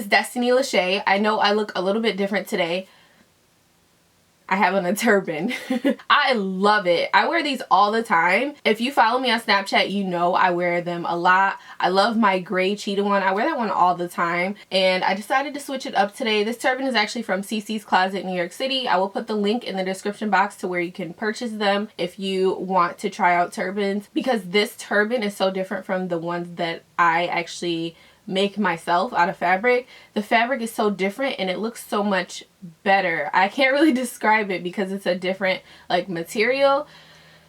is Destiny Lashea. I know I look a little bit different today. I have on a turban. I love it. I wear these all the time. If you follow me on Snapchat, you know I wear them a lot. I love my gray cheetah one. I wear that one all the time. And I decided to switch it up today. This turban is actually from CC's Closet, New York City. I will put the link in the description box to where you can purchase them if you want to try out turbans. Because this turban is so different from the ones that I actually make myself out of fabric. The fabric is so different and it looks so much better. I can't really describe it because it's a different like material.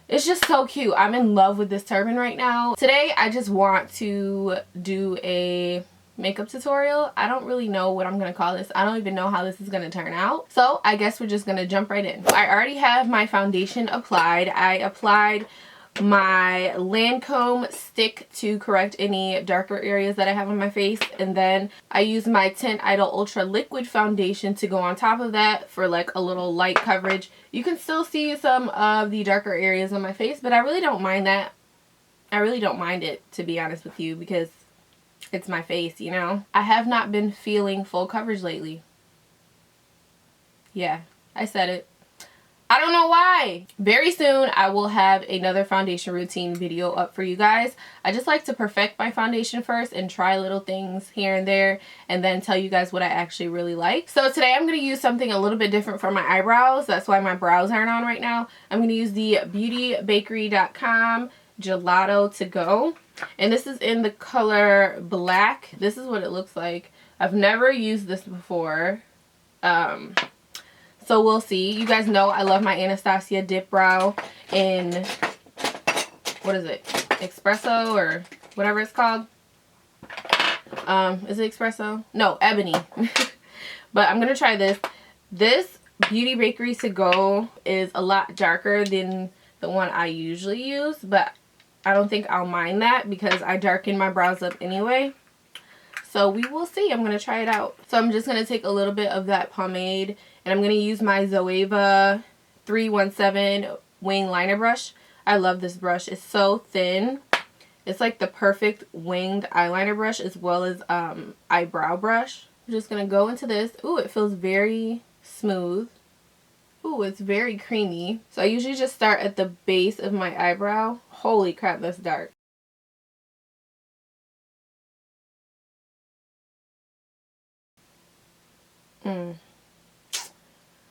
It's just so cute. I'm in love with this turban right now. Today I just want to do a makeup tutorial. I don't really know what I'm gonna call this. I don't even know how this is gonna turn out. So I guess we're just gonna jump right in. I already have my foundation applied. I applied my Lancome stick to correct any darker areas that I have on my face, and then I use my Tint Idol Ultra Liquid Foundation to go on top of that for like a little light coverage. You can still see some of the darker areas on my face, but I really don't mind that. I really don't mind it, to be honest with you, because it's my face, you know? I have not been feeling full coverage lately. Yeah, I said it. I don't know why. Very soon I will have another foundation routine video up for you guys. I just like to perfect my foundation first and try little things here and there and then tell you guys what I actually really like. So today I'm going to use something a little bit different for my eyebrows. That's why my brows aren't on right now. I'm going to use the beautybakery.com Gelato to Go. And this is in the color black. This is what it looks like. I've never used this before. So we'll see. You guys know I love my Anastasia Dip Brow in, what is it? Espresso or whatever it's called. Is it espresso? No, ebony. But I'm going to try this. This Beauty Bakery To Go is a lot darker than the one I usually use. But I don't think I'll mind that because I darken my brows up anyway. So we will see. I'm going to try it out. So I'm just going to take a little bit of that pomade and I'm going to use my Zoeva 317 wing liner brush. I love this brush. It's so thin. It's like the perfect winged eyeliner brush as well as eyebrow brush. I'm just going to go into this. Ooh, it feels very smooth. Ooh, it's very creamy. So I usually just start at the base of my eyebrow. Holy crap, that's dark.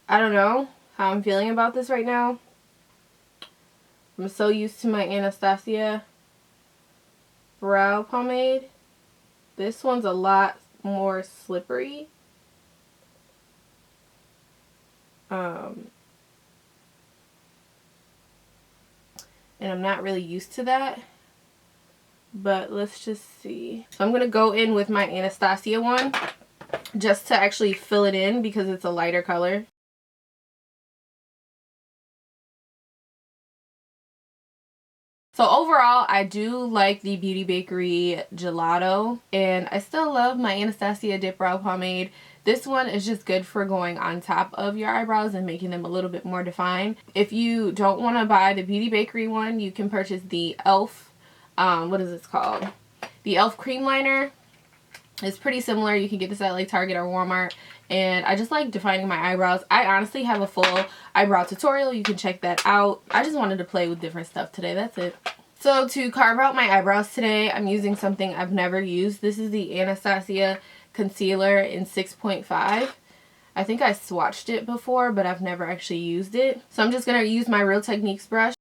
I don't know how I'm feeling about this right now. I'm so used to my Anastasia brow pomade. This one's a lot more slippery. And I'm not really used to that. But let's just see. So I'm going to go in with my Anastasia one just to actually fill it in because it's a lighter color. So overall, I do like the Beauty Bakery Gelato, and I still love my Anastasia Dip Brow Pomade. This one is just good for going on top of your eyebrows and making them a little bit more defined. If you don't want to buy the Beauty Bakery one, you can purchase the e.l.f. What is this called? The e.l.f. Cream Liner. It's pretty similar. You can get this at like Target or Walmart. And I just like defining my eyebrows. I honestly have a full eyebrow tutorial. You can check that out. I just wanted to play with different stuff today. That's it. So to carve out my eyebrows today, I'm using something I've never used. This is the Anastasia Concealer in 6.5. I think I swatched it before, but I've never actually used it. So I'm just going to use my Real Techniques brush.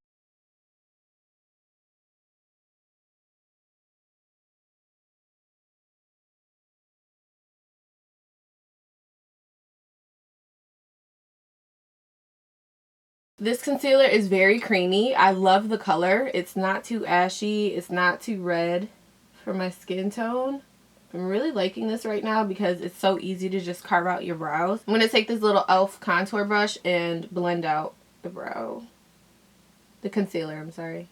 This concealer is very creamy. I love the color. It's not too ashy. It's not too red for my skin tone. I'm really liking this right now because it's so easy to just carve out your brows. I'm going to take this little e.l.f. contour brush and blend out the brow. The concealer, I'm sorry.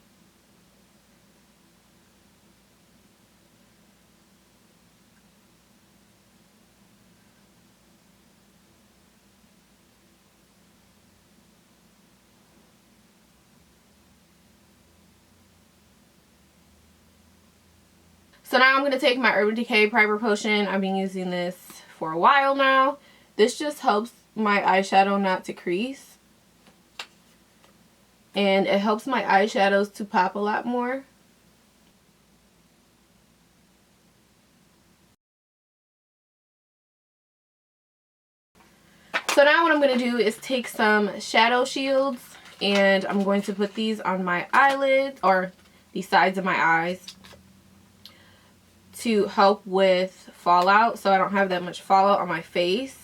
So now I'm going to take my Urban Decay Primer Potion. I've been using this for a while now. This just helps my eyeshadow not to crease. And it helps my eyeshadows to pop a lot more. So now what I'm going to do is take some shadow shields and I'm going to put these on my eyelids, or the sides of my eyes, to help with fallout so I don't have that much fallout on my face.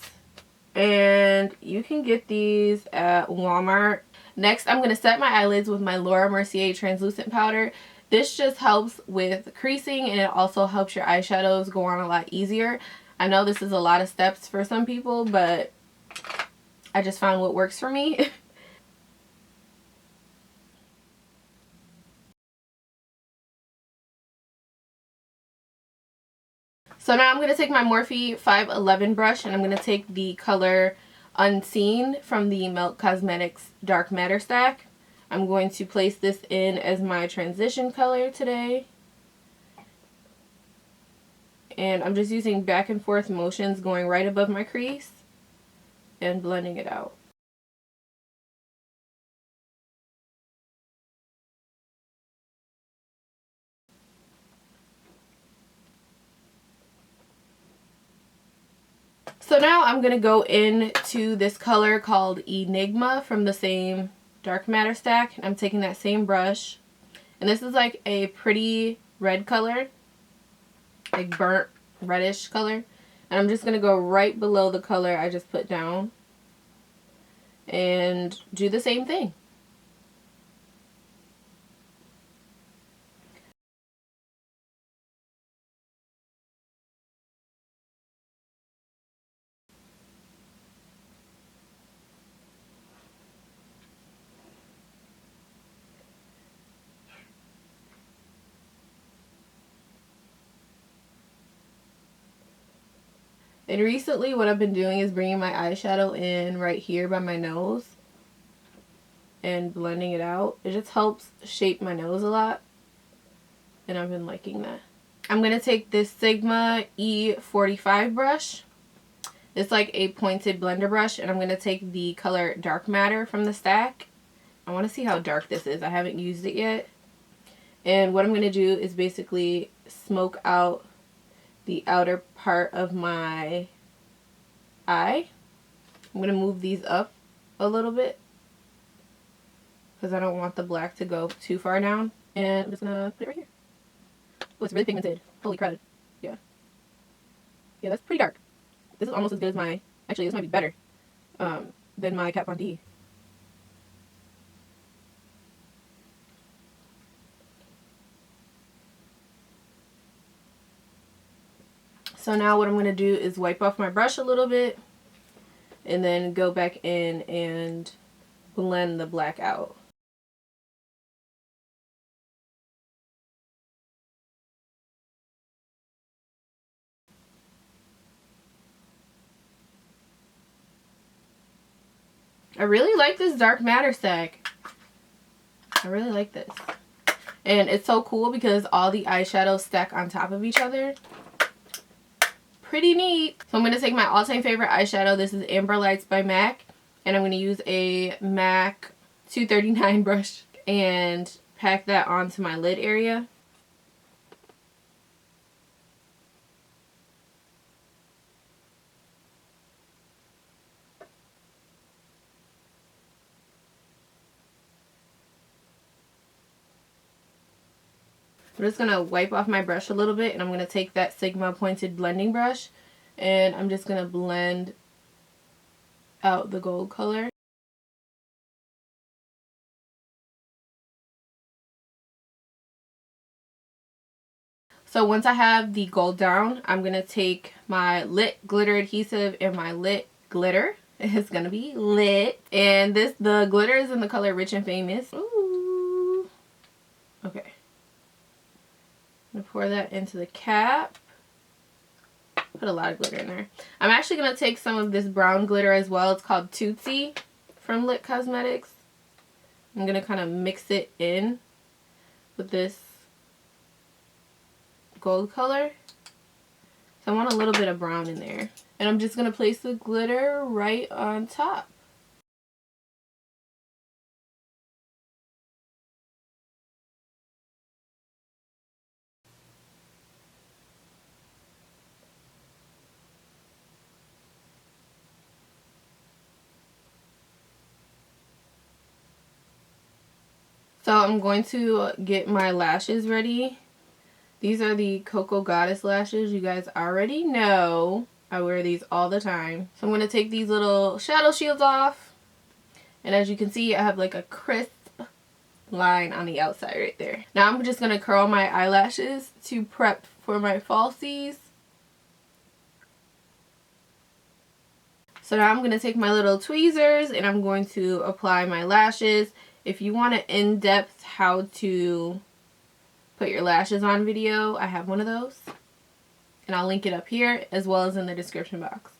And you can get these at Walmart. Next, I'm going to set my eyelids with my Laura Mercier translucent powder. This just helps with creasing, and it also helps your eyeshadows go on a lot easier. I know this is a lot of steps for some people, but I just found what works for me. So now I'm going to take my Morphe 511 brush and I'm going to take the color Unseen from the Milk Cosmetics Dark Matter stack. I'm going to place this in as my transition color today. And I'm just using back and forth motions going right above my crease and blending it out. So now I'm going to go into this color called Enigma from the same Dark Matter stack. I'm taking that same brush. And this is like a pretty red color. Like burnt reddish color. And I'm just going to go right below the color I just put down. And do the same thing. And recently what I've been doing is bringing my eyeshadow in right here by my nose and blending it out. It just helps shape my nose a lot, and I've been liking that. I'm going to take this Sigma E45 brush. It's like a pointed blender brush, and I'm going to take the color Dark Matter from the stack. I want to see how dark this is. I haven't used it yet. And what I'm going to do is basically smoke out the outer part of my eye. I'm going to move these up a little bit because I don't want the black to go too far down. And I'm just going to put it right here. Oh, it's really pigmented. Holy crud. Yeah. Yeah, that's pretty dark. This is almost as good as my... Actually, this might be better than my Kat Von D. So now what I'm going to do is wipe off my brush a little bit and then go back in and blend the black out. I really like this Dark Matter stack. I really like this. And it's so cool because all the eyeshadows stack on top of each other. Pretty neat. So I'm going to take my all-time favorite eyeshadow. This is Amber Lights by MAC. And I'm going to use a MAC 239 brush and pack that onto my lid area. I'm just going to wipe off my brush a little bit, and I'm going to take that Sigma pointed blending brush and I'm just going to blend out the gold color. So once I have the gold down, I'm going to take my Lit Glitter Adhesive and my Lit Glitter. It's going to be lit. And the glitter is in the color Rich and Famous. Ooh. Okay. I'm going to pour that into the cap. Put a lot of glitter in there. I'm actually going to take some of this brown glitter as well. It's called Tootsie from Lit Cosmetics. I'm going to kind of mix it in with this gold color. So So I want a little bit of brown in there. And I'm just going to place the glitter right on top. So I'm going to get my lashes ready. These are the Cocoa Goddess lashes. You guys already know I wear these all the time. So I'm going to take these little shadow shields off. And as you can see, I have like a crisp line on the outside right there. Now I'm just going to curl my eyelashes to prep for my falsies. So now I'm going to take my little tweezers and I'm going to apply my lashes. If you want an in-depth how to put your lashes on video, I have one of those. And I'll link it up here as well as in the description box.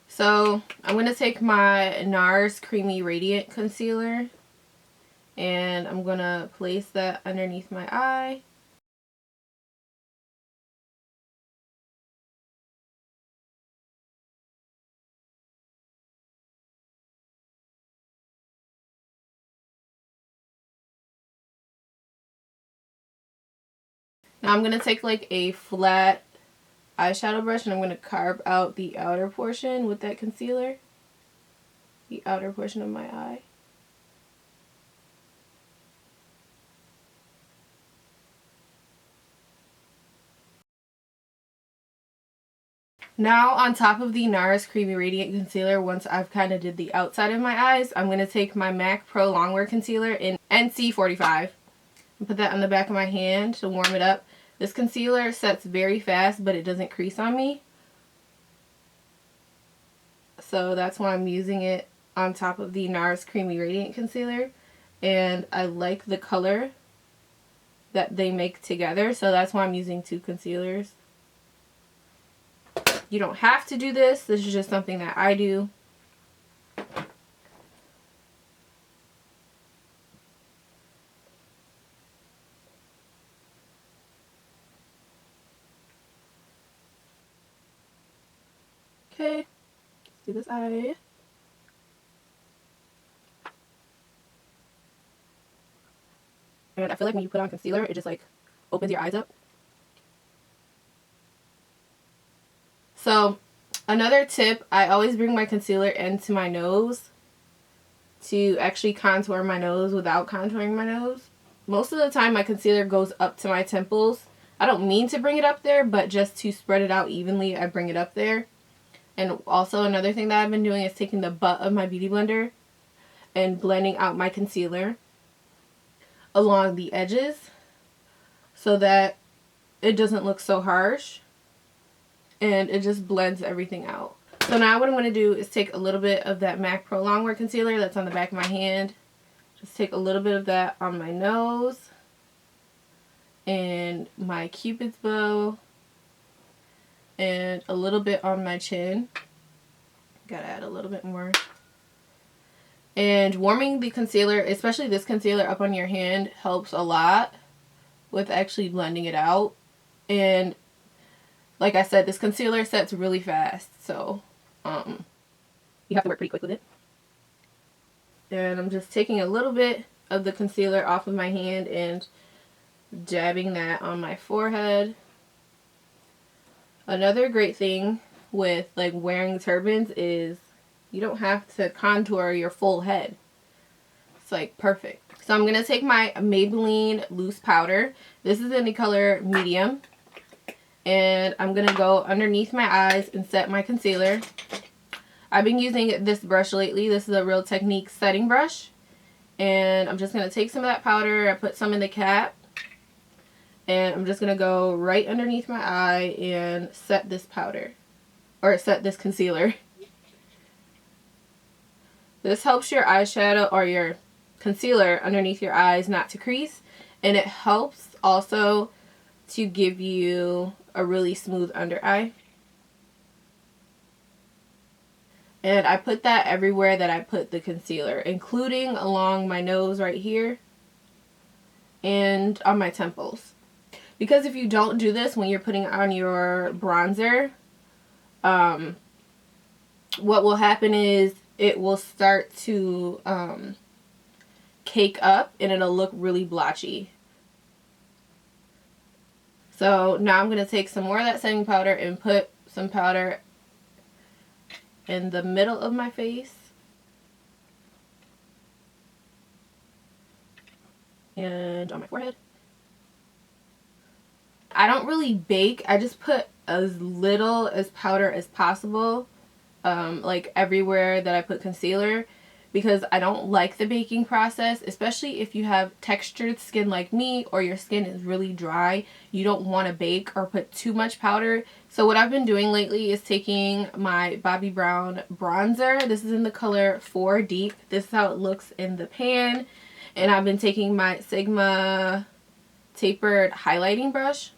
So I'm going to take my NARS Creamy Radiant Concealer and I'm going to place that underneath my eye. Now I'm going to take like a flat eyeshadow brush and I'm going to carve out the outer portion with that concealer. The outer portion of my eye. Now on top of the NARS Creamy Radiant Concealer, once I've kind of did the outside of my eyes, I'm going to take my MAC Pro Longwear Concealer in NC45 and put that on the back of my hand to warm it up. This concealer sets very fast, but it doesn't crease on me. So that's why I'm using it on top of the NARS Creamy Radiant Concealer. And I like the color that they make together, so that's why I'm using two concealers. You don't have to do this. This is just something that I do. Okay, let's do this eye. And I feel like when you put on concealer, it just like opens your eyes up. So another tip, I always bring my concealer into my nose to actually contour my nose without contouring my nose. Most of the time my concealer goes up to my temples. I don't mean to bring it up there, but just to spread it out evenly, I bring it up there. And also another thing that I've been doing is taking the butt of my beauty blender and blending out my concealer along the edges so that it doesn't look so harsh. And it just blends everything out. So now what I'm going to do is take a little bit of that MAC Pro Longwear Concealer that's on the back of my hand. Just take a little bit of that on my nose and my Cupid's bow and a little bit on my chin. Gotta add a little bit more. And warming the concealer, especially this concealer up on your hand, helps a lot with actually blending it out. And like I said, this concealer sets really fast, so you have to work pretty quick with it. And I'm just taking a little bit of the concealer off of my hand and dabbing that on my forehead. Another great thing with like wearing turbans is you don't have to contour your full head. It's like perfect. So I'm going to take my Maybelline loose powder. This is in the color medium. And I'm going to go underneath my eyes and set my concealer. I've been using this brush lately. This is a Real Technique setting brush. And I'm just going to take some of that powder. I put some in the cap. And I'm just going to go right underneath my eye and set this powder. Or set this concealer. This helps your eyeshadow or your concealer underneath your eyes not to crease. And it helps also to give you a really smooth under eye. And I put that everywhere that I put the concealer, including along my nose right here and on my temples. Because if you don't do this when you're putting on your bronzer, what will happen is it will start to cake up and it'll look really blotchy. So now I'm going to take some more of that setting powder and put some powder in the middle of my face and on my forehead. I don't really bake. I just put as little as powder as possible, like everywhere that I put concealer, because I don't like the baking process, especially if you have textured skin like me or your skin is really dry. You don't want to bake or put too much powder. So what I've been doing lately is taking my Bobbi Brown bronzer. This is in the color 4 Deep. This is how it looks in the pan. And I've been taking my Sigma tapered highlighting brush,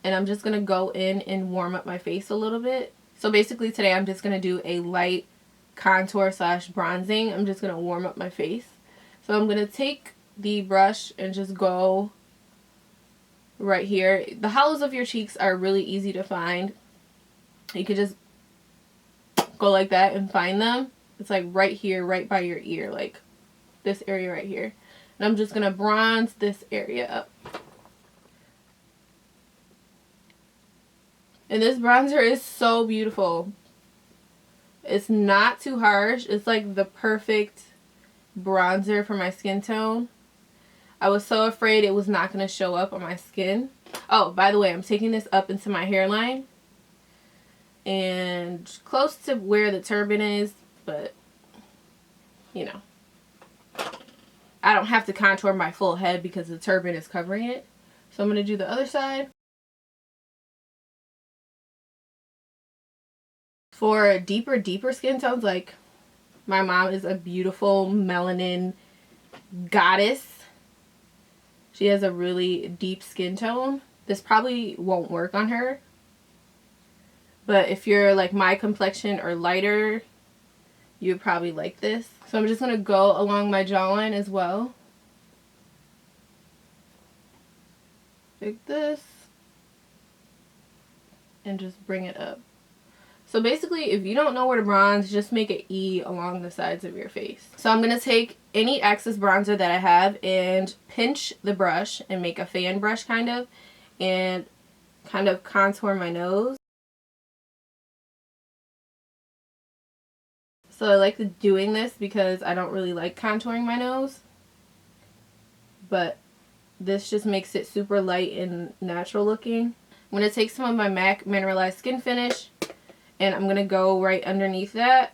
and I'm just going to go in and warm up my face a little bit. So basically today I'm just going to do a light contour slash bronzing. I'm just going to warm up my face. So I'm going to take the brush and just go right here. The hollows of your cheeks are really easy to find. You could just go like that and find them. It's like right here, right by your ear, like this area right here. And I'm just going to bronze this area up. And this bronzer is so beautiful. It's not too harsh. It's like the perfect bronzer for my skin tone. I was so afraid it was not going to show up on my skin. Oh, by the way, I'm taking this up into my hairline and close to where the turban is, but you know, I don't have to contour my full head because the turban is covering it. So I'm going to do the other side. For deeper skin tones, like my mom is a beautiful melanin goddess. She has a really deep skin tone. This probably won't work on her. But if you're like my complexion or lighter, you would probably like this. So I'm just going to go along my jawline as well. Like this. And just bring it up. So basically, if you don't know where to bronze, just make an E along the sides of your face. So I'm going to take any excess bronzer that I have and pinch the brush and make a fan brush kind of, and kind of contour my nose. So I like doing this because I don't really like contouring my nose. But this just makes it super light and natural looking. I'm going to take some of my MAC Mineralized Skin Finish, and I'm going to go right underneath that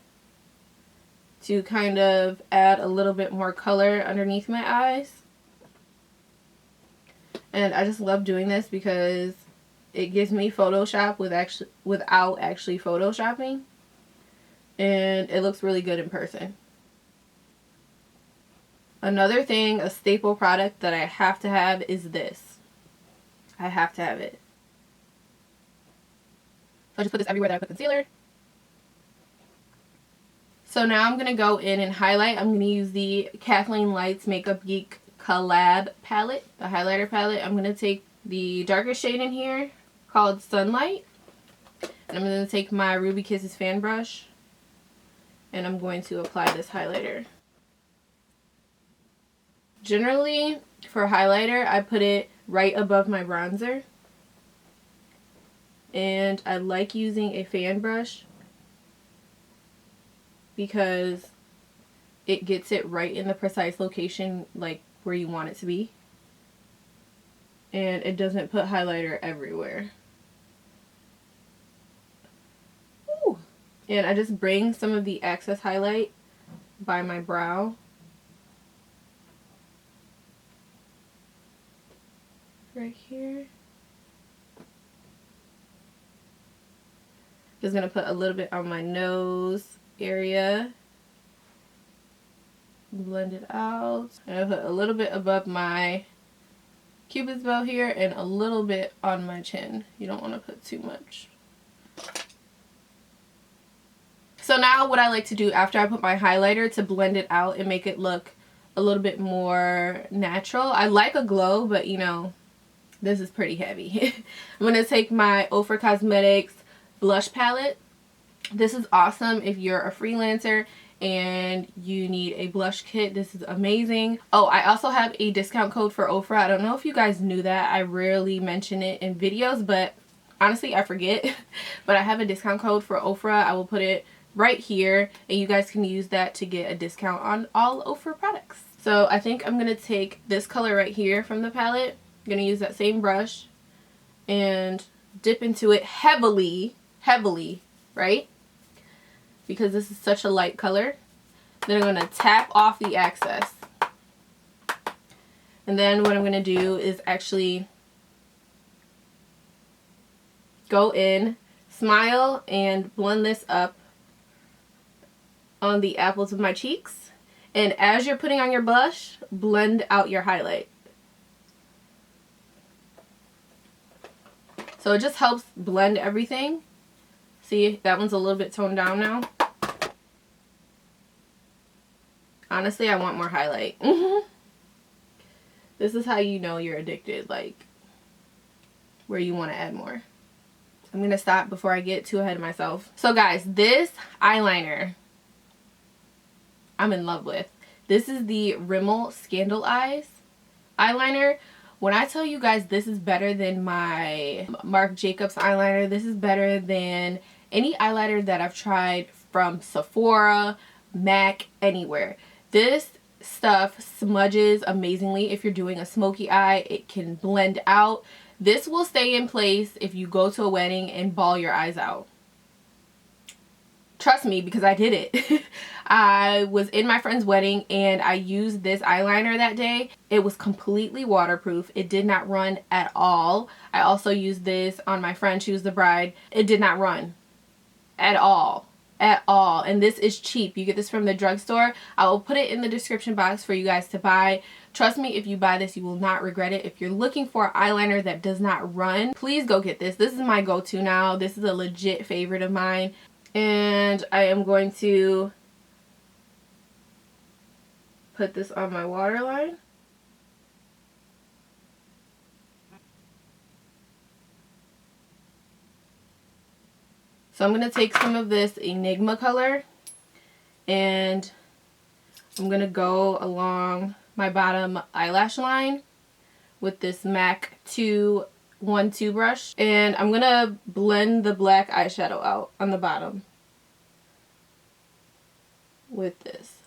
to kind of add a little bit more color underneath my eyes. And I just love doing this because it gives me Photoshop without actually Photoshopping. And it looks really good in person. Another thing, a staple product that I have to have is this. I have to have it. So I just put this everywhere that I put concealer. So now I'm going to go in and highlight. I'm going to use the Kathleen Lights Makeup Geek Collab palette, the highlighter palette. I'm going to take the darker shade in here called Sunlight. And I'm going to take my Ruby Kisses fan brush. And I'm going to apply this highlighter. Generally, for highlighter, I put it right above my bronzer. And I like using a fan brush because it gets it right in the precise location, like where you want it to be. And it doesn't put highlighter everywhere. Ooh. And I just bring some of the excess highlight by my brow. Right here. Just going to put a little bit on my nose area. Blend it out. And I put a little bit above my cupid's bow here and a little bit on my chin. You don't want to put too much. So now what I like to do after I put my highlighter to blend it out and make it look a little bit more natural. I like a glow, but you know, this is pretty heavy. I'm going to take my Ofra Cosmetics blush palette. This is awesome if you're a freelancer and you need a blush kit. This is amazing. Oh, I also have a discount code for Ofra. I don't know if you guys knew that. I rarely mention it in videos, but honestly I forget. But I have a discount code for Ofra. I will put it right here and you guys can use that to get a discount on all Ofra products. So I think I'm going to take this color right here from the palette. I'm going to use that same brush and dip into it heavily, right? Because this is such a light color. Then I'm going to tap off the excess. And then what I'm going to do is actually go in, smile, and blend this up on the apples of my cheeks. And as you're putting on your blush, blend out your highlight. So it just helps blend everything. See, that one's a little bit toned down now. Honestly, I want more highlight. This is how you know you're addicted, like where you want to add more. I'm going to stop before I get too ahead of myself. So guys, this eyeliner I'm in love with. This is the Rimmel Scandal Eyes eyeliner. When I tell you guys this is better than my Marc Jacobs eyeliner, this is better than any eyeliner that I've tried from Sephora, MAC, anywhere. This stuff smudges amazingly if you're doing a smoky eye. It can blend out. This will stay in place if you go to a wedding and ball your eyes out. Trust me, because I did it. I was in my friend's wedding and I used this eyeliner that day. It was completely waterproof. It did not run at all. I also used this on my friend. She was the bride. It did not run at all. At all. And this is cheap. You get this from the drugstore. I will put it in the description box for you guys to buy. Trust me, if you buy this, you will not regret it. If you're looking for an eyeliner that does not run, please go get this. This is my go-to now. This is a legit favorite of mine. And I am going to put this on my waterline. So I'm going to take some of this Enigma color and I'm going to go along my bottom eyelash line with this MAC 212 brush, and I'm going to blend the black eyeshadow out on the bottom with this.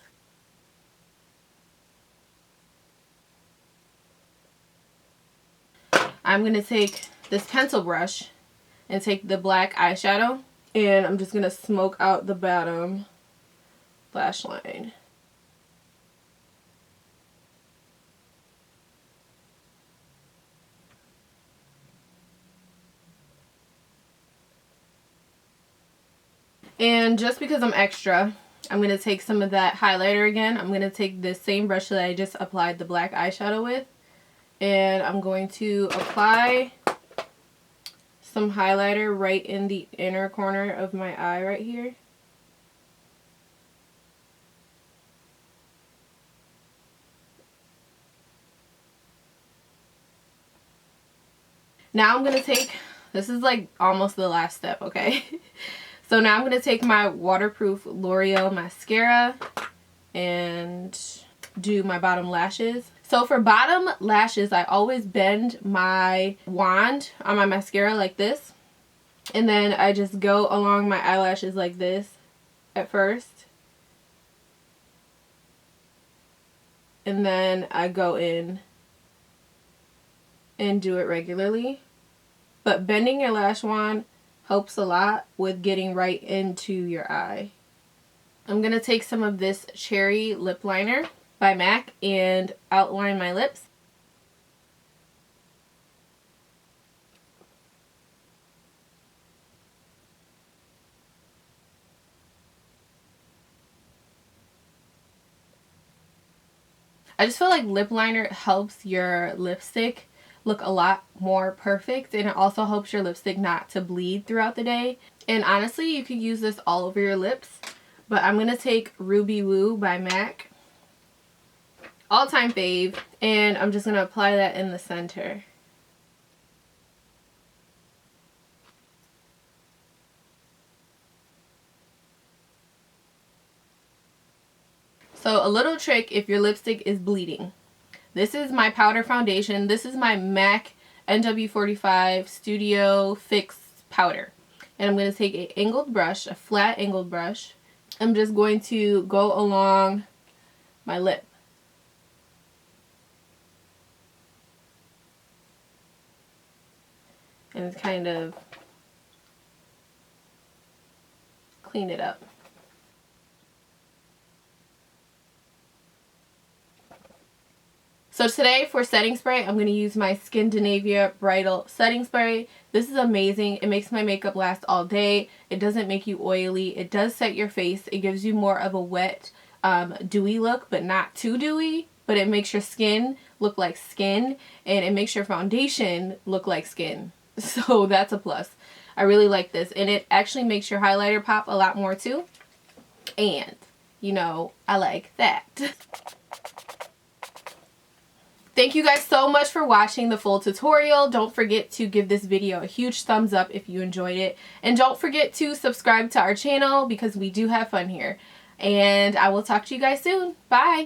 I'm going to take this pencil brush and take the black eyeshadow, and I'm just going to smoke out the bottom lash line. And just because I'm extra, I'm going to take some of that highlighter again. I'm going to take this same brush that I just applied the black eyeshadow with, and I'm going to apply some highlighter right in the inner corner of my eye right here. Now I'm going to take, this is like almost the last step, okay? So now I'm going to take my waterproof L'Oreal mascara and do my bottom lashes. So for bottom lashes, I always bend my wand on my mascara like this. And then I just go along my eyelashes like this at first. And then I go in and do it regularly. But bending your lash wand helps a lot with getting right into your eye. I'm going to take some of this Cherry Lip Liner by MAC and outline my lips. I just feel like lip liner helps your lipstick look a lot more perfect, and it also helps your lipstick not to bleed throughout the day. And honestly, you could use this all over your lips. But I'm going to take Ruby Woo by MAC. All-time fave. And I'm just going to apply that in the center. So a little trick if your lipstick is bleeding. This is my powder foundation. This is my MAC NW45 Studio Fix powder. And I'm going to take an angled brush, a flat angled brush. I'm just going to go along my lip. And kind of clean it up. So today for setting spray, I'm going to use my Skindinavia Bridal Setting Spray. This is amazing. It makes my makeup last all day. It doesn't make you oily. It does set your face. It gives you more of a wet, dewy look, but not too dewy. But it makes your skin look like skin, and it makes your foundation look like skin. So that's a plus. I really like this. And it actually makes your highlighter pop a lot more too. And, you know, I like that. Thank you guys so much for watching the full tutorial. Don't forget to give this video a huge thumbs up if you enjoyed it. And don't forget to subscribe to our channel because we do have fun here. And I will talk to you guys soon. Bye!